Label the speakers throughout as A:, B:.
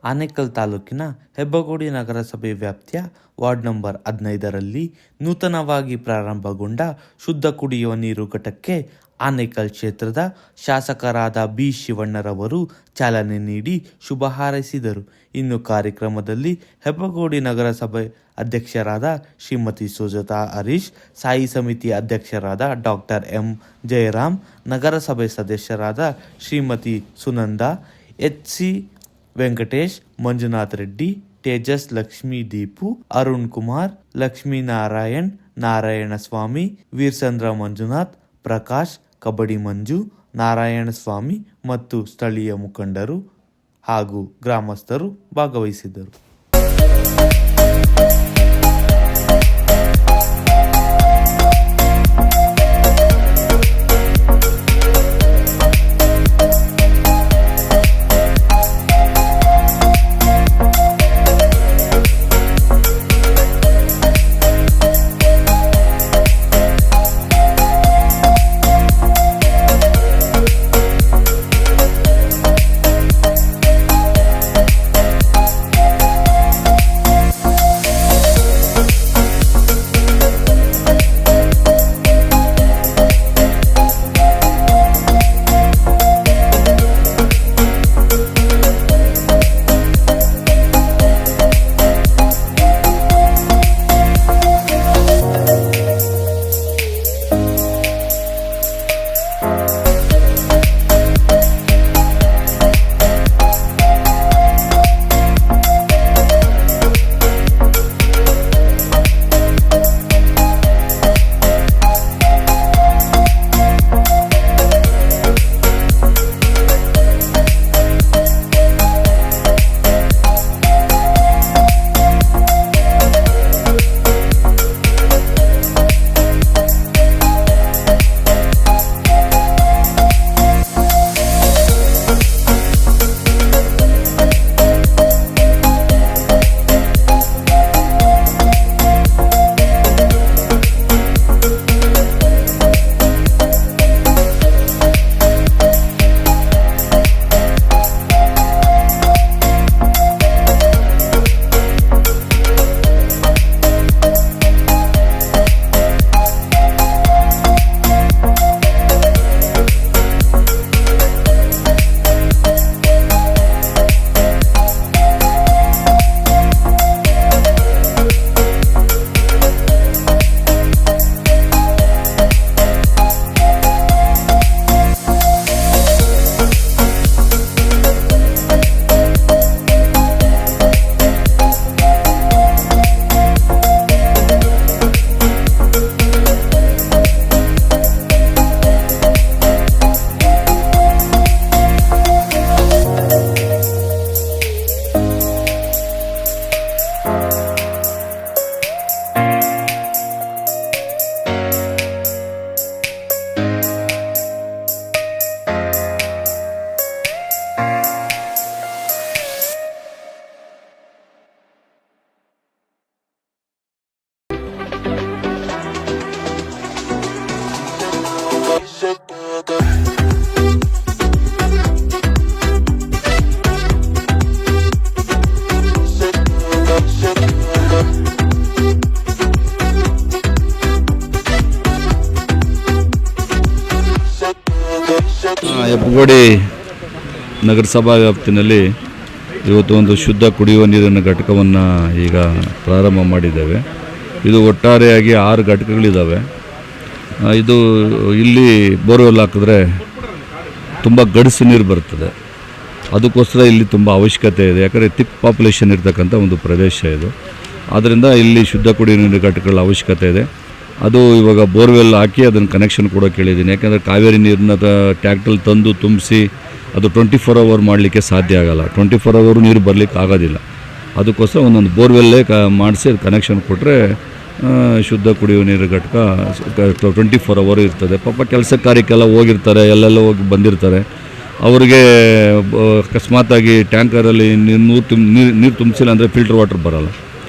A: ಆನೇಕಲ್ ತಾಲೂಕಿನ ಹೆಬ್ಬಗೋಡಿ ನಗರಸಭೆ ವ್ಯಾಪ್ತಿಯ ವಾರ್ಡ್ ನಂಬರ್ 15ರಲ್ಲಿ ನೂತನವಾಗಿ ಪ್ರಾರಂಭಗೊಂಡ ಶುದ್ಧ ಕುಡಿಯುವ ನೀರು ಘಟಕಕ್ಕೆ ಆನೇಕಲ್ ಕ್ಷೇತ್ರದ ಶಾಸಕರಾದ ಬಿ ಶಿವಣ್ಣರವರು ಚಾಲನೆ ನೀಡಿ ಶುಭ ಹಾರೈಸಿದರು. ಇನ್ನು ಕಾರ್ಯಕ್ರಮದಲ್ಲಿ ಹೆಬ್ಬಗೋಡಿ ನಗರಸಭೆ ಅಧ್ಯಕ್ಷರಾದ ಶ್ರೀಮತಿ ಸುಜಾತಾ ಹರೀಶ್, ಸ್ಥಾಯಿ ಸಮಿತಿ ಅಧ್ಯಕ್ಷರಾದ ಡಾಕ್ಟರ್ ಎಂ ಜಯರಾಮ್, ನಗರಸಭೆ ಸದಸ್ಯರಾದ ಶ್ರೀಮತಿ ಸುನಂದಾ, ಎಚ್.ಸಿ. ವೆಂಕಟೇಶ್, ಮಂಜುನಾಥ್ ರೆಡ್ಡಿ, ತೇಜಸ್, ಲಕ್ಷ್ಮೀ ದೀಪು, ಅರುಣ್ ಕುಮಾರ್, ಲಕ್ಷ್ಮೀನಾರಾಯಣ್, ನಾರಾಯಣಸ್ವಾಮಿ, ವೀರಚಂದ್ರ ಮಂಜುನಾಥ್, ಪ್ರಕಾಶ್, ಕಬಡ್ಡಿ ಮಂಜು, ನಾರಾಯಣಸ್ವಾಮಿ ಮತ್ತು ಸ್ಥಳೀಯ ಮುಖಂಡರು ಹಾಗೂ ಗ್ರಾಮಸ್ಥರು ಭಾಗವಹಿಸಿದ್ದರು.
B: ಹೆಬ್ಬಗೋಡಿ ನಗರಸಭಾ ವ್ಯಾಪ್ತಿನಲ್ಲಿ ಇವತ್ತು ಒಂದು ಶುದ್ಧ ಕುಡಿಯುವ ನೀರಿನ ಘಟಕವನ್ನು ಈಗ ಪ್ರಾರಂಭ ಮಾಡಿದ್ದೇವೆ. ಇದು ಒಟ್ಟಾರೆಯಾಗಿ 6 ಘಟಕಗಳಿದ್ದಾವೆ. ಇದು ಇಲ್ಲಿ ಬೋರ್ವೆಲ್ ಹಾಕಿದ್ರೆ ತುಂಬ ಗಡಿಸು ನೀರು ಬರ್ತದೆ. ಅದಕ್ಕೋಸ್ಕರ ಇಲ್ಲಿ ತುಂಬ ಅವಶ್ಯಕತೆ ಇದೆ. ಯಾಕಂದರೆ ತಿಕ್ ಪಾಪ್ಯುಲೇಷನ್ ಇರ್ತಕ್ಕಂಥ ಒಂದು ಪ್ರದೇಶ ಇದು. ಆದ್ದರಿಂದ ಇಲ್ಲಿ ಶುದ್ಧ ಕುಡಿಯುವ ನೀರಿನ ಘಟಕಗಳ ಅವಶ್ಯಕತೆ ಇದೆ. ಅದು ಇವಾಗ ಬೋರ್ವೆಲ್ ಹಾಕಿ ಅದನ್ನು ಕನೆಕ್ಷನ್ ಕೊಡೋಕೆ ಹೇಳಿದ್ದೀನಿ. ಯಾಕೆಂದರೆ ಕಾವೇರಿ ನೀರನ್ನ ಟ್ಯಾಕ್ಟ್ರಲ್ಲಿ ತಂದು ತುಂಬಿಸಿ ಅದು 24 ಅವರ್ ಮಾಡಲಿಕ್ಕೆ ಸಾಧ್ಯ ಆಗೋಲ್ಲ. 24 ಅವರ್ ನೀರು ಬರಲಿಕ್ಕೆ ಆಗೋದಿಲ್ಲ. ಅದಕ್ಕೋಸ್ಕರ ಒಂದೊಂದು ಬೋರ್ವೆಲ್ಲೇ ಮಾಡಿಸಿ ಅದು ಕನೆಕ್ಷನ್ ಕೊಟ್ಟರೆ ಶುದ್ಧ ಕುಡಿಯುವ ನೀರು ಘಟಕ 24 ಅವರ್ ಇರ್ತದೆ. ಪಾಪ ಕೆಲಸ ಕಾರ್ಯಕ್ಕೆಲ್ಲ ಹೋಗಿರ್ತಾರೆ, ಎಲ್ಲೆಲ್ಲ ಹೋಗಿ ಬಂದಿರ್ತಾರೆ. ಅವರಿಗೆ ಅಕಸ್ಮಾತಾಗಿ ಟ್ಯಾಂಕರಲ್ಲಿ ನೀರು ತುಂಬಿಸಿಲ್ಲ ಅಂದರೆ ಫಿಲ್ಟರ್ ವಾಟರ್ ಬರೋಲ್ಲ.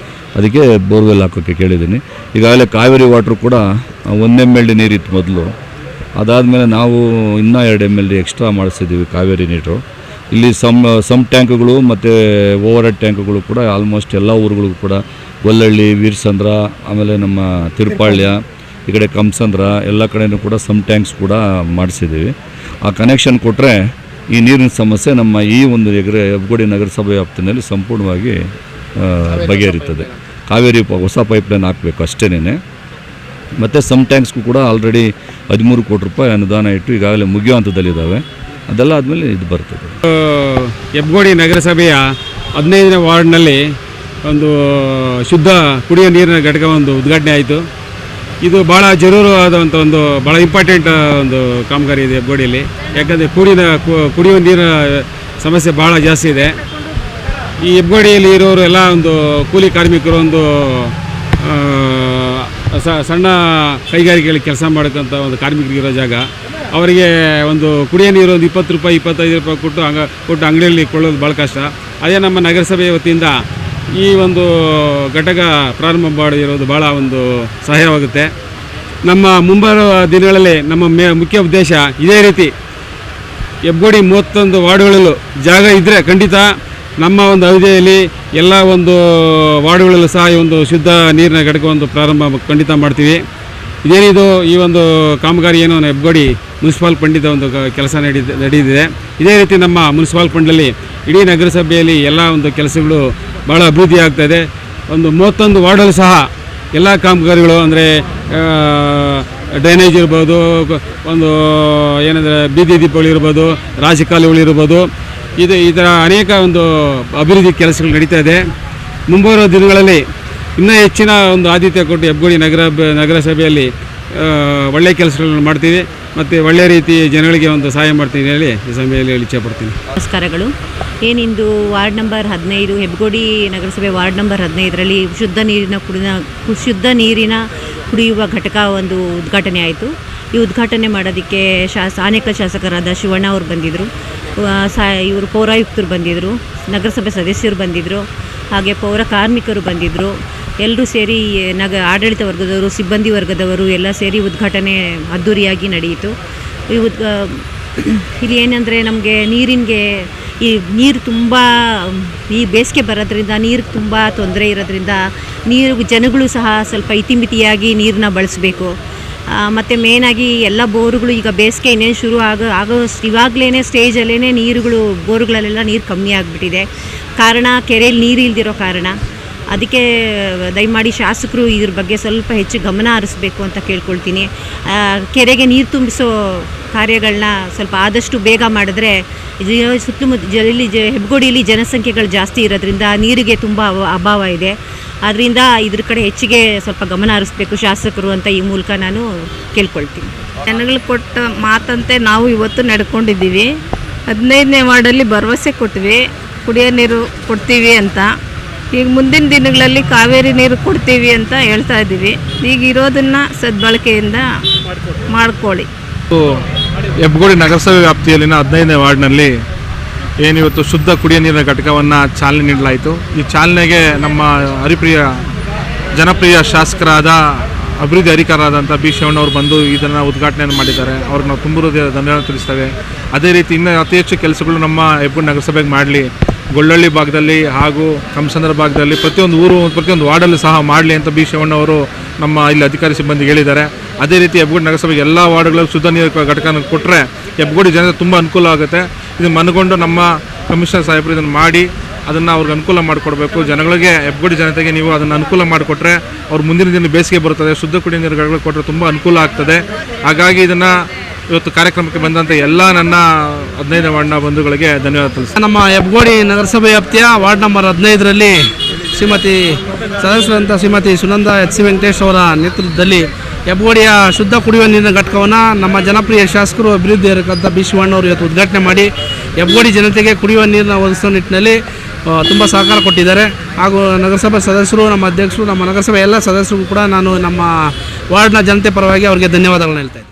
B: ಅದಕ್ಕೆ ಬೋರ್ವೆಲ್ ಹಾಕೋಕ್ಕೆ ಕೇಳಿದ್ದೀನಿ. ಈಗಾಗಲೇ ಕಾವೇರಿ ವಾಟ್ರು ಕೂಡ 1 MLD ನೀರಿತ್ತು ಮೊದಲು. ಅದಾದಮೇಲೆ ನಾವು ಇನ್ನೂ 2 MLD ಎಕ್ಸ್ಟ್ರಾ ಮಾಡಿಸಿದ್ದೀವಿ ಕಾವೇರಿ ನೀರು. ಇಲ್ಲಿ ಸಮ್ ಟ್ಯಾಂಕ್ಗಳು ಮತ್ತು ಓವರ್ ಹೆಡ್ ಟ್ಯಾಂಕ್ಗಳು ಕೂಡ ಆಲ್ಮೋಸ್ಟ್ ಎಲ್ಲ ಊರುಗಳಿಗೂ ಕೂಡ ಗೊಲ್ಲಹಳ್ಳಿ, ವೀರಸಂದ್ರ, ಆಮೇಲೆ ನಮ್ಮ ತಿರುಪಾಳ್ಯ, ಈ ಕಡೆ ಕಂಸಂದ್ರ ಎಲ್ಲ ಕಡೆಯೂ ಕೂಡ ಸಮ್ ಟ್ಯಾಂಕ್ಸ್ ಕೂಡ ಮಾಡಿಸಿದ್ದೀವಿ. ಆ ಕನೆಕ್ಷನ್ ಕೊಟ್ಟರೆ ಈ ನೀರಿನ ಸಮಸ್ಯೆ ನಮ್ಮ ಈ ಒಂದು ಹೆಬ್ಬಗೋಡಿ ನಗರಸಭೆ ವ್ಯಾಪ್ತಿನಲ್ಲಿ ಸಂಪೂರ್ಣವಾಗಿ ಬಗೆಹರಿತದೆ. ಕಾವೇರಿ ಹೊಸ ಪೈಪ್ಲೈನ್ ಹಾಕಬೇಕು ಅಷ್ಟೇನೆ. ಮತ್ತು ಸಮ್ ಟ್ಯಾಂಕ್ಸ್ಗೂ ಕೂಡ ಆಲ್ರೆಡಿ 13 ಕೋಟಿ ರೂಪಾಯಿ ಅನುದಾನ ಇಟ್ಟು ಈಗಾಗಲೇ ಮುಗಿಯೋ ಹಂತದಲ್ಲಿದ್ದಾವೆ. ಅದೆಲ್ಲ ಆದಮೇಲೆ ಇದು ಬರ್ತದೆ.
C: ಹೆಬ್ಬಗೋಡಿ ನಗರಸಭೆಯ 15ನೇ ವಾರ್ಡ್ನಲ್ಲಿ ಒಂದು ಶುದ್ಧ ಕುಡಿಯುವ ನೀರಿನ ಘಟಕ ಒಂದು ಉದ್ಘಾಟನೆ ಆಯಿತು. ಇದು ಭಾಳ ಜರೂರು ಆದಂಥ ಒಂದು ಭಾಳ ಇಂಪಾರ್ಟೆಂಟ್ ಒಂದು ಕಾಮಗಾರಿ ಇದೆ ಹೆಬ್ಬಗೋಡಿಯಲ್ಲಿ. ಯಾಕಂದರೆ ಕುಡಿಯುವ ನೀರಿನ ಸಮಸ್ಯೆ ಭಾಳ ಜಾಸ್ತಿ ಇದೆ. ಈ ಹೆಬ್ಬಗೋಡಿಯಲ್ಲಿ ಇರೋರು ಎಲ್ಲ ಒಂದು ಕೂಲಿ ಕಾರ್ಮಿಕರು, ಒಂದು ಸಣ್ಣ ಕೈಗಾರಿಕೆಗಳಲ್ಲಿ ಕೆಲಸ ಮಾಡಕ್ಕಂಥ ಒಂದು ಕಾರ್ಮಿಕರಿಗಿರೋ ಜಾಗ. ಅವರಿಗೆ ಒಂದು ಕುಡಿಯೋ ನೀರು ಒಂದು 20 ರೂಪಾಯಿ 25 ರೂಪಾಯಿ ಕೊಟ್ಟು ಅಂಗಡಿಯಲ್ಲಿ ಕೊಳ್ಳೋದು ಭಾಳ ಕಷ್ಟ. ಅದೇ ನಮ್ಮ ನಗರಸಭೆ ವತಿಯಿಂದ ಈ ಒಂದು ಘಟಕ ಪ್ರಾರಂಭ ಮಾಡಿರೋದು ಭಾಳ ಒಂದು ಸಹಾಯವಾಗುತ್ತೆ. ನಮ್ಮ ಮುಂಬರುವ ದಿನಗಳಲ್ಲಿ ನಮ್ಮ ಮುಖ್ಯ ಉದ್ದೇಶ ಇದೇ ರೀತಿ ಹೆಬ್ಬಗೋಡಿ 31 ವಾರ್ಡ್ಗಳಲ್ಲೂ ಜಾಗ ಇದ್ದರೆ ಖಂಡಿತ ನಮ್ಮ ಒಂದು ಅವಧಿಯಲ್ಲಿ ಎಲ್ಲ ಒಂದು ವಾರ್ಡ್ಗಳಲ್ಲೂ ಸಹ ಈ ಒಂದು ಶುದ್ಧ ನೀರಿನ ಘಟಕ ಒಂದು ಪ್ರಾರಂಭ ಖಂಡಿತ ಮಾಡ್ತೀವಿ. ಇದೇನಿದು ಈ ಒಂದು ಕಾಮಗಾರಿ ಏನು ಹೆಬ್ಬಗೋಡಿ ಮುನ್ಸಿಪಾಲ್ ಫಂಡಿಂದ ಒಂದು ಕೆಲಸ ನಡೆದಿದೆ. ಇದೇ ರೀತಿ ನಮ್ಮ ಮುನ್ಸಿಪಾಲ್ ಫಂಡಲ್ಲಿ ಇಡೀ ನಗರಸಭೆಯಲ್ಲಿ ಎಲ್ಲ ಒಂದು ಕೆಲಸಗಳು ಭಾಳ ಅಭಿವೃದ್ಧಿ ಆಗ್ತಾಯಿದೆ. ಒಂದು 31 ವಾರ್ಡಲ್ಲೂ ಸಹ ಎಲ್ಲ ಕಾಮಗಾರಿಗಳು ಅಂದರೆ ಡ್ರೈನೇಜ್ ಇರ್ಬೋದು, ಒಂದು ಏನಂದರೆ ಬೀದಿ ದೀಪಗಳು ಇರ್ಬೋದು, ರಾಜಕಾಲುವೆಗಳು ಇರ್ಬೋದು, ಈ ಥರ ಅನೇಕ ಒಂದು ಅಭಿವೃದ್ಧಿ ಕೆಲಸಗಳು ನಡೀತಾ ಇದೆ. ಮುಂಬರುವ ದಿನಗಳಲ್ಲಿ ಇನ್ನೂ ಹೆಚ್ಚಿನ ಒಂದು ಆದ್ಯತೆ ಕೊಟ್ಟು ಹೆಬ್ಬಗೋಡಿ ನಗರಸಭೆಯಲ್ಲಿ ಒಳ್ಳೆಯ ಕೆಲಸಗಳನ್ನು ಮಾಡ್ತೀವಿ ಮತ್ತು ಒಳ್ಳೆಯ ರೀತಿ ಜನಗಳಿಗೆ ಒಂದು ಸಹಾಯ ಮಾಡ್ತೀನಿ ಹೇಳಿ ಈ ಸಮಯದಲ್ಲಿ ಹೇಳಿ ಇಚ್ಛೆಪಡ್ತೀನಿ.
D: ನಮಸ್ಕಾರಗಳು. ಏನಿಂದು ವಾರ್ಡ್ ನಂಬರ್ 15 ಹೆಬ್ಬಗೋಡಿ ನಗರಸಭೆ ವಾರ್ಡ್ ನಂಬರ್ 15ರಲ್ಲಿ ಶುದ್ಧ ನೀರಿನ ಕುಡಿಯುವ ಘಟಕ ಒಂದು ಉದ್ಘಾಟನೆ ಆಯಿತು. ಈ ಉದ್ಘಾಟನೆ ಮಾಡೋದಕ್ಕೆ ಆನೇಕಲ್ ಶಾಸಕರಾದ ಶಿವಣ್ಣ ಅವರು ಬಂದಿದ್ದರು, ಇವರು ಪೌರಾಯುಕ್ತರು ಬಂದಿದ್ದರು, ನಗರಸಭೆ ಸದಸ್ಯರು ಬಂದಿದ್ದರು, ಹಾಗೆ ಪೌರ ಕಾರ್ಮಿಕರು ಬಂದಿದ್ದರು. ಎಲ್ಲರೂ ಸೇರಿ ಆಡಳಿತ ವರ್ಗದವರು, ಸಿಬ್ಬಂದಿ ವರ್ಗದವರು ಎಲ್ಲ ಸೇರಿ ಉದ್ಘಾಟನೆ ಅದ್ಧೂರಿಯಾಗಿ ನಡೆಯಿತು. ಇಲ್ಲಿ ಏನಂದರೆ ನಮಗೆ ಈ ನೀರು ತುಂಬ ಈ ಬೇಸಿಗೆ ಬರೋದ್ರಿಂದ ನೀರಿಗೆ ತುಂಬ ತೊಂದರೆ ಇರೋದ್ರಿಂದ ಜನಗಳು ಸಹ ಸ್ವಲ್ಪ ಇತಿಮಿತಿಯಾಗಿ ನೀರನ್ನ ಬಳಸಬೇಕು. ಮತ್ತು ಮೇನಾಗಿ ಎಲ್ಲ ಬೋರುಗಳು ಈಗ ಬೇಸಿಗೆ ಇನ್ನೇನು ಶುರು ಇವಾಗಲೇ ಸ್ಟೇಜಲ್ಲೇ ಬೋರುಗಳಲ್ಲೆಲ್ಲ ನೀರು ಕಮ್ಮಿ ಆಗಿಬಿಟ್ಟಿದೆ. ಕಾರಣ ಕೆರೆಯಲ್ಲಿ ನೀರು ಇಲ್ದಿರೋ ಕಾರಣ. ಅದಕ್ಕೆ ದಯಮಾಡಿ ಶಾಸಕರು ಇದ್ರ ಬಗ್ಗೆ ಸ್ವಲ್ಪ ಹೆಚ್ಚು ಗಮನ ಹರಿಸ್ಬೇಕು ಅಂತ ಕೇಳ್ಕೊಳ್ತೀನಿ. ಕೆರೆಗೆ ನೀರು ತುಂಬಿಸೋ ಕಾರ್ಯಗಳನ್ನ ಸ್ವಲ್ಪ ಆದಷ್ಟು ಬೇಗ ಮಾಡಿದ್ರೆ ಸುತ್ತಮುತ್ತ ಹೆಬ್ಬಗೋಡಿಯಲ್ಲಿ ಜನಸಂಖ್ಯೆಗಳು ಜಾಸ್ತಿ ಇರೋದ್ರಿಂದ ನೀರಿಗೆ ತುಂಬ ಅಭಾವ ಇದೆ. ಆದ್ದರಿಂದ ಇದ್ರ ಕಡೆ ಹೆಚ್ಚಿಗೆ ಸ್ವಲ್ಪ ಗಮನ ಹರಿಸ್ಬೇಕು ಶಾಸಕರು ಅಂತ ಈ ಮೂಲಕ ನಾನು ಕೇಳ್ಕೊಳ್ತೀನಿ.
E: ಜನಗಳು ಕೊಟ್ಟ ಮಾತಂತೆ ನಾವು ಇವತ್ತು ನಡ್ಕೊಂಡಿದ್ದೀವಿ. 15ನೇ ವಾರ್ಡಲ್ಲಿ ಭರವಸೆ ಕೊಟ್ವಿ, ಕುಡಿಯೋ ನೀರು ಕೊಡ್ತೀವಿ ಅಂತ. ಈಗ ಮುಂದಿನ ದಿನಗಳಲ್ಲಿ ಕಾವೇರಿ ನೀರು ಕೊಡ್ತೀವಿ ಅಂತ ಹೇಳ್ತಾ ಇದ್ದೀವಿ. ಈಗ ಇರೋದನ್ನು ಸದ್ಬಳಕೆಯಿಂದ ಮಾಡ್ಕೊಳ್ಳಿ.
F: ಹೆಬ್ಬಗೋಡಿ ನಗರಸಭೆ ವ್ಯಾಪ್ತಿಯಲ್ಲಿನ 15ನೇ ವಾರ್ಡ್ನಲ್ಲಿ ಏನಿವತ್ತು ಶುದ್ಧ ಕುಡಿಯೋ ನೀರಿನ ಘಟಕವನ್ನು ಚಾಲನೆ ನೀಡಲಾಯಿತು. ಈ ಚಾಲನೆಗೆ ನಮ್ಮ ಜನಪ್ರಿಯ ಶಾಸಕರಾದ ಅಭಿವೃದ್ಧಿ ಅಧಿಕಾರರಾದಂಥ ಬಿ ಶಿವಣ್ಣವರು ಬಂದು ಇದನ್ನು ಉದ್ಘಾಟನೆಯನ್ನು ಮಾಡಿದ್ದಾರೆ. ಅವ್ರಿಗೆ ನಾವು ತುಂಬ ಧನ್ಯವಾದ ತಿಳಿಸ್ತೇವೆ. ಅದೇ ರೀತಿ ಇನ್ನೂ ಅತಿ ಹೆಚ್ಚು ಕೆಲಸಗಳು ನಮ್ಮ ಹೆಬ್ಬಗೋಡಿ ನಗರಸಭೆಗೆ ಮಾಡಲಿ, ಗೊಲ್ಲಹಳ್ಳಿ ಭಾಗದಲ್ಲಿ ಹಾಗೂ ಕಂಸಂದ್ರ ಭಾಗದಲ್ಲಿ ಪ್ರತಿಯೊಂದು ವಾರ್ಡಲ್ಲೂ ಸಹ ಮಾಡಲಿ ಅಂತ ಬಿ ಶಿವಣ್ಣವರು ನಮ್ಮ ಇಲ್ಲಿ ಅಧಿಕಾರಿ ಸಿಬ್ಬಂದಿಗೆ ಹೇಳಿದ್ದಾರೆ. ಅದೇ ರೀತಿ ಹೆಬ್ಬಗೋಡಿ ನಗರಸಭೆಗೆ ಎಲ್ಲ ವಾರ್ಡ್ಗಳಲ್ಲೂ ಶುದ್ಧ ನೀರು ಘಟಕನ ಕೊಟ್ಟರೆ ಹೆಬ್ಬಗೋಡಿ ಜನತೆ ತುಂಬ ಅನುಕೂಲ ಆಗುತ್ತೆ. ಇದನ್ನು ಮನಗೊಂಡು ನಮ್ಮ ಕಮಿಷನರ್ ಸಾಹೇಬರು ಇದನ್ನು ಮಾಡಿ ಅದನ್ನು ಅವ್ರಿಗೆ ಅನುಕೂಲ ಮಾಡಿಕೊಡ್ಬೇಕು. ಜನಗಳಿಗೆ ಹೆಬ್ಬಗೋಡಿ ಜನತೆಗೆ ನೀವು ಅದನ್ನು ಅನುಕೂಲ ಮಾಡಿಕೊಟ್ರೆ ಅವ್ರು ಮುಂದಿನ ದಿನ ಬೇಸಿಗೆ ಬರ್ತದೆ, ಶುದ್ಧ ಕುಡಿಯೋ ನೀರುಗಳು ಕೊಟ್ಟರೆ ತುಂಬ ಅನುಕೂಲ ಆಗ್ತದೆ. ಹಾಗಾಗಿ ಇದನ್ನು ಇವತ್ತು ಕಾರ್ಯಕ್ರಮಕ್ಕೆ ಬಂದಂಥ ಎಲ್ಲ ನನ್ನ 15ನೇ ವಾರ್ಡ್ನ ಬಂಧುಗಳಿಗೆ ಧನ್ಯವಾದ ತಿಳಿಸ್ತೀನಿ.
G: ನಮ್ಮ ಹೆಬ್ಬಗೋಡಿ ನಗರಸಭೆ ವ್ಯಾಪ್ತಿಯ ವಾರ್ಡ್ ನಂಬರ್ 15ರಲ್ಲಿ ಸದಸ್ಯರಂಥ ಶ್ರೀಮತಿ ಸುನಂದ ಎಚ್ ಸಿ ವೆಂಕಟೇಶ್ ಅವರ ನೇತೃತ್ವದಲ್ಲಿ ಹೆಬ್ಬಗೋಡಿಯ ಶುದ್ಧ ಕುಡಿಯುವ ನೀರಿನ ಘಟಕವನ್ನು ನಮ್ಮ ಜನಪ್ರಿಯ ಶಾಸಕರು ಅಭಿವೃದ್ಧಿ ಇರತಕ್ಕಂಥ ಬಿ ಶಿವಣ್ಣವರು ಇವತ್ತು ಉದ್ಘಾಟನೆ ಮಾಡಿ ಹೆಬ್ಬಗೋಡಿ ಜನತೆಗೆ ಕುಡಿಯುವ ನೀರನ್ನ ಒದಗಿಸೋ ನಿಟ್ಟಿನಲ್ಲಿ ತುಂಬ ಸಹಕಾರ ಕೊಟ್ಟಿದ್ದಾರೆ. ಹಾಗೂ ನಗರಸಭೆ ಸದಸ್ಯರು, ನಮ್ಮ ಅಧ್ಯಕ್ಷರು, ನಮ್ಮ ನಗರಸಭೆ ಎಲ್ಲ ಸದಸ್ಯರಿಗೂ ಕೂಡ ನಾನು ನಮ್ಮ ವಾರ್ಡ್ನ ಜನತೆ ಪರವಾಗಿ ಅವರಿಗೆ ಧನ್ಯವಾದಗಳನ್ನ ಹೇಳ್ತಾ ಇದ್ದೀನಿ.